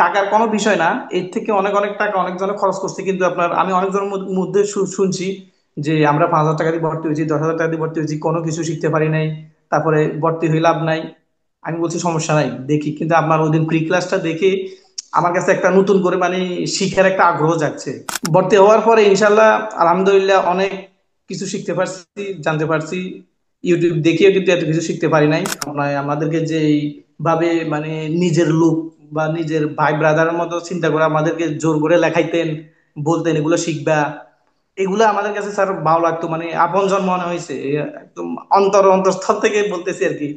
টাকার কোনো বিষয় না। এর থেকে অনেক অনেক টাকা অনেকজনে খরচ করছে, কিন্তু আপনার আমি অনেকজনের মধ্যে শুনছি যে আমরা 5,000 টাকা দিয়ে ভর্তি হয়েছি, 10,000 টাকা দিয়ে ভর্তি হয়েছি, কোনো কিছু শিখতে পারি নাই, তারপরে ভর্তি হয়ে লাভ নাই। আমি বলছি সমস্যা নাই, দেখি। কিন্তু আপনার ওই দিন প্রি ক্লাসটা দেখে আমার কাছে একটা নতুন করে মানে শিখার একটা আগ্রহ জাগছে। ভর্তি হওয়ার পরে ইনশাল্লাহ আলহামদুলিল্লাহ অনেক কিছু শিখতে পারছি, জানতে পারছি। ইউটিউব দেখিও কিন্তু এত কিছু শিখতে পারি নাই। আমাদেরকে যে ভাবে মানে নিজের লোক বা নিজের ভাই ব্রাদারের মতো চিন্তা করে আমাদেরকে জোর করে লেখাইতেন, বলতেন এগুলো শিখবা, এগুলো আমাদের কাছে স্যার ভালো লাগতো, মানে আপনজন মনে হয়েছে। একদম অন্তরস্থল থেকে বলতেছি আর কি,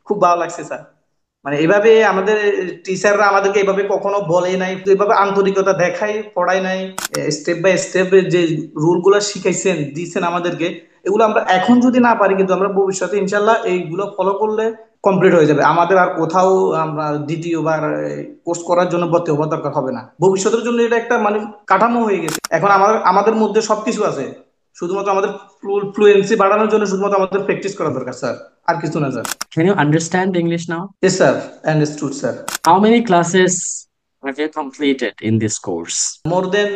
খুব ভালো লাগছে স্যার। মানে এভাবে আমাদের টিচাররা আমাদেরকে এভাবে কখনো বলে নাই, এভাবে আন্তরিকতা দেখায় পড়ায় নাই। স্টেপ বাই স্টেপ যে রুল গুলা শিখাইছেন দিয়েছেন আমাদেরকে, এগুলো আমরা এখন যদি না পারি, কিন্তু আমরা ভবিষ্যতে ইনশাল্লাহ এইগুলো ফলো করলে কমপ্লিট হয়ে যাবে। আমাদের আর কোথাও আমরা দ্বিতীয়বার কোর্স করার জন্য ভর্তি হওয়ার দরকার হবে না। ভবিষ্যতের জন্য এটা একটা মানে কাঠামো হয়ে গেছে। এখন আমাদের আমাদের মধ্যে সবকিছু আছে, শুধুমাত্র আমাদের ফ্লুয়েন্সি বাড়ানোর জন্য শুধুমাত্র আমাদের প্র্যাকটিস করা দরকার স্যার, আর কিছু না sir. Can you understand English now? Yes sir, understood sir. How many classes have you completed in this course? More than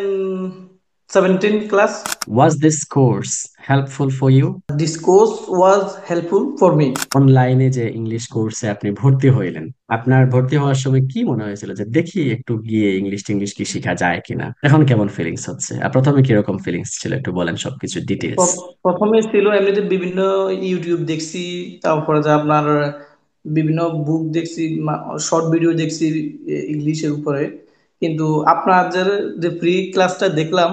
17 class. Was this course helpful for you? This course was helpful for me. অনলাইনে যে English কোর্সে আপনি ভর্তি হইলেন, আপনার ভর্তি হওয়ার সময় কি মনে হয়েছিল যে দেখি একটু গিয়ে ইংলিশ টিংলিশ কি শেখা যায় কিনা? এখন কেমন ফিলিংস হচ্ছে? আর প্রথমে কিরকম ফিলিংস ছিল একটু বলেন সবকিছু ডিটেলস। প্রথমে ছিল এমনিতে বিভিন্ন ইউটিউব দেখছি, তারপরে যে আপনার বিভিন্ন বুক দেখছি, শর্ট ভিডিও দেখছি ইংলিশের উপরে। কিন্তু আপনার যে ফ্রি ক্লাসটা দেখলাম,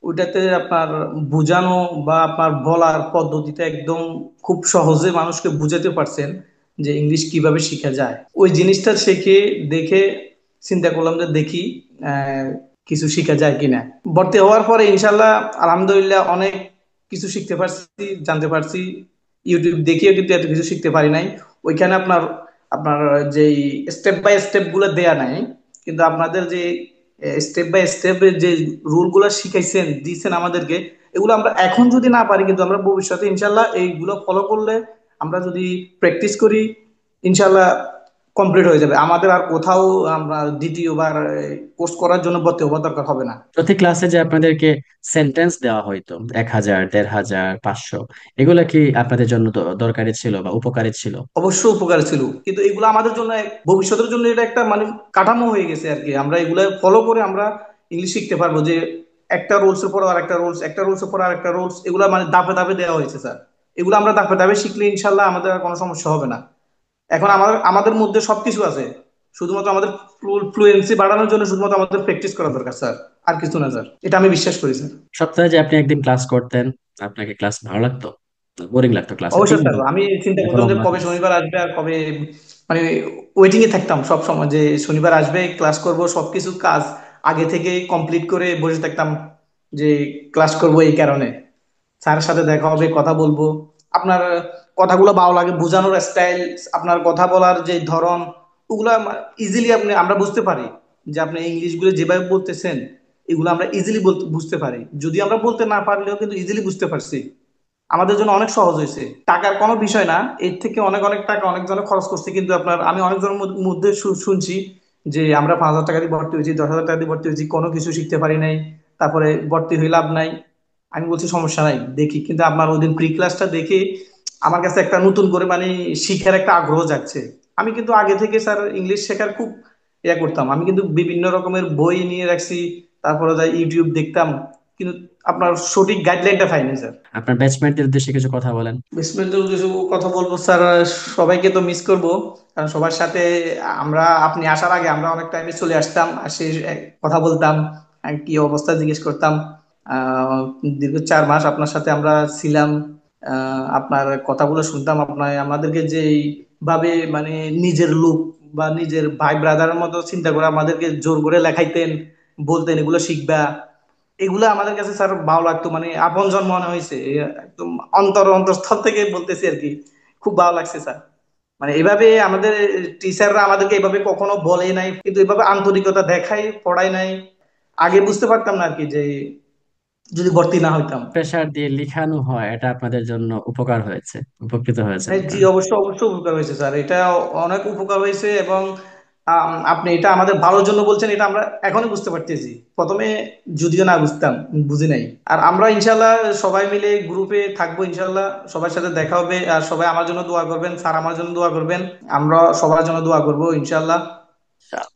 ওইটাতে আপনার বোঝানো বা আপনার বলার পদ্ধতিটা একদম খুব সহজে মানুষকে বুঝাতে পারছেন যে ইংলিশ কিভাবে শেখা যায়। ওই জিনিসটা শিখে দেখে চিন্তা করলাম যে দেখি আহ, কিছু শেখা যায় কিনা। ভর্তি হওয়ার পরে ইনশাল্লাহ আলহামদুলিল্লাহ অনেক কিছু শিখতে পারছি, জানতে পারছি। ইউটিউব দেখিও কিন্তু এত কিছু শিখতে পারি নাই। ওইখানে আপনার আপনার যে স্টেপ বাই স্টেপ গুলো দেয়া নাই, কিন্তু আপনাদের যে স্টেপ বাই স্টেপ যে রুল গুলো শিখাইছেন দিয়েছেন আমাদেরকে, এগুলো আমরা এখন যদি না পারি, কিন্তু আমরা ভবিষ্যতে ইনশাল্লাহ এইগুলো ফলো করলে, আমরা যদি প্র্যাকটিস করি, ইনশাল্লাহ কমপ্লিট হয়ে যাবে। আমাদের আর কোথাও আমরা দ্বিতীয়বার কোর্স করার জন্য ভর্তি হওয়ার দরকার হবে না। প্রতি ক্লাসে যে আপনাদেরকে সেন্টেন্স দেওয়া হয়তো 1,000, 1,500, 500, এগুলা কি আপনাদের জন্য দরকারি ছিল বা উপকারী ছিল? অবশ্যই উপকার ছিল, কিন্তু এগুলো আমাদের জন্য ভবিষ্যতের জন্য এটা একটা মানে কাঠামো হয়ে গেছে আর কি। আমরা এগুলো ফলো করে আমরা ইংলিশ শিখতে পারবো, যে একটা রুলস এর পর আর একটা রুলস, একটা রুলস এর পর আর একটা রুলস, এগুলো মানে ধাপে ধাপে দেওয়া হয়েছে স্যার। এগুলো আমরা ধাপে ধাপে শিখলে ইনশাল্লাহ আমাদের আর কোনো সমস্যা হবে না। এখন আমাদের আমাদের মধ্যে সবকিছু আছে, শুধুমাত্র আমাদের ফ্লুয়েন্সি বাড়ানোর জন্য শুধুমাত্র আমাদের প্র্যাকটিস করা দরকার স্যার, আর কিছু না স্যার। এটা আমি বিশ্বাস করি স্যার। সপ্তাহে যে আপনি একদিন ক্লাস করতেন, আপনাকে ক্লাস ভালো লাগতো? বোরিং লাগতো ক্লাসে অবশ্যই স্যার, আমি চিন্তা এত করতাম যে লম্বা কবে ক্লাস? শনিবার আসবে আর কবে, মানে ওয়েটিং এ থাকতাম সব সময় যে শনিবার আসবে, ক্লাস করব, সবকিছু কাজ আগে থেকে কমপ্লিট করে বসে থাকতাম যে ক্লাস করব। এই কারণে স্যারের সাথে দেখা হবে, কথা বলবো। আপনার কথাগুলো ভালো লাগে, বোঝানোর স্টাইল, আপনার কথা বলার যে ধরন, ওগুলা ইজিলি আমরা বুঝতে পারি যে আপনি ইংলিশ গুলো যেভাবে বলতেছেন, এগুলো আমরা ইজিলি বুঝতে পারি। যদি আমরা বলতে না পারলেও কিন্তু ইজিলি বুঝতে পারছি। আমাদের জন্য অনেক সহজ হয়েছে। টাকার কোনো বিষয় না। এর থেকে অনেক অনেক টাকা অনেকজনে খরচ করছে, কিন্তু আপনার আমি অনেকজনের মধ্যে শুনছি যে আমরা 5,000 টাকা দিয়ে ভর্তি হয়েছি, 10,000 টাকা দিয়ে ভর্তি হয়েছি, কোনো কিছু শিখতে পারি নাই, তারপরে ভর্তি হয়ে লাভ নাই। আমি বলছি সমস্যা নাই, দেখি। কিন্তু আপনার ওই দিন প্রি ক্লাসটা দেখে আমার কাছে একটা নতুন করে মানে শিখার একটা আগ্রহ জাগছে। আমি কিন্তু আগে থেকে স্যার ইংলিশ শেখার খুব করতাম। আমি কিন্তু বিভিন্ন রকমের বই নিয়ে রাখছি, তারপরে যাই ইউটিউব দেখতাম, কিন্তু আপনার সঠিক গাইডলাইনটা পাইনি স্যার। আপনার ব্যাচমেটদের উদ্দেশ্যে কিছু কথা বলেন। বিসমিল্লাহির উদ্দেশ্যে কথা বলবো স্যার, সবাইকে তো মিস করব। কারণ সবার সাথে আমরা, আপনি আসার আগে আমরা অনেক টাইমে চলে আসতাম, আর সেই কথা বলতাম, কি অবস্থা জিজ্ঞেস করতাম। আহ, দীর্ঘ 4 মাস আপনার সাথে আমরা ছিলাম। আপনার কথাগুলো শুনতাম, আপনার আমাদেরকে যে ভাবে মানে নিজের লোক বা নিজের ভাই ব্রাদারের মতো চিন্তা করে আমাদেরকে জোর করে লেখাইতেন, বলতেন এগুলো শিখবা, এগুলো আমাদের কাছে স্যার ভালো লাগতো, মানে আপনজন মনে হয়েছে। একদম অন্তরস্থল থেকে বলতেছি আর কি, খুব ভালো লাগছে স্যার। মানে এভাবে আমাদের টিচাররা আমাদেরকে এভাবে কখনো বলে নাই, কিন্তু এভাবে আন্তরিকতা দেখাই পড়ায় নাই। আগে বুঝতে পারতাম না আর কি, যে যদি ভর্তি না হইতাম। প্রেসার দিয়ে লিখানো হয়, এটা আপনাদের জন্য উপকার হয়েছে, উপকৃত হয়েছেন হ্যাঁ জি, আপনারা? অবশ্যই অবশ্যই উপকার হয়েছে স্যার, এটা অনেক উপকার হয়েছে। এবং আপনি এটা আমাদের ভালোর জন্য বলছেন, এটা আমরা এখনই বুঝতে পারতেছি। প্রথমে যদিও না বুঝতাম, বুঝি নাই। আর আমরা ইনশাল্লাহ সবাই মিলে গ্রুপে থাকবো, ইনশাল্লাহ সবার সাথে দেখা হবে। আর সবাই আমার জন্য দোয়া করবেন, স্যার আমার জন্য দোয়া করবেন, আমরা সবার জন্য দোয়া করবো ইনশাল্লাহ।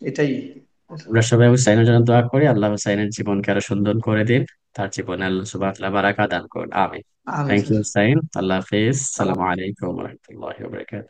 এটাই। আমরা সবাই হুসাইনের জন্য দোয়া করি, আল্লাহ হুসাইনের জীবনকে আরো সুন্দর করে দিন, তার জীবনে আল্লাহ সুবহানাহু ওয়া তাআলা বারাকা দান করুন, আমিন। আমিন থ্যাংক ইউ স্যার। হুসাইন, আল্লাহ হাফেজ, সালামু আলাইকুম ওয়া রাহমাতুল্লাহি ওয়া বারাকাতুহু।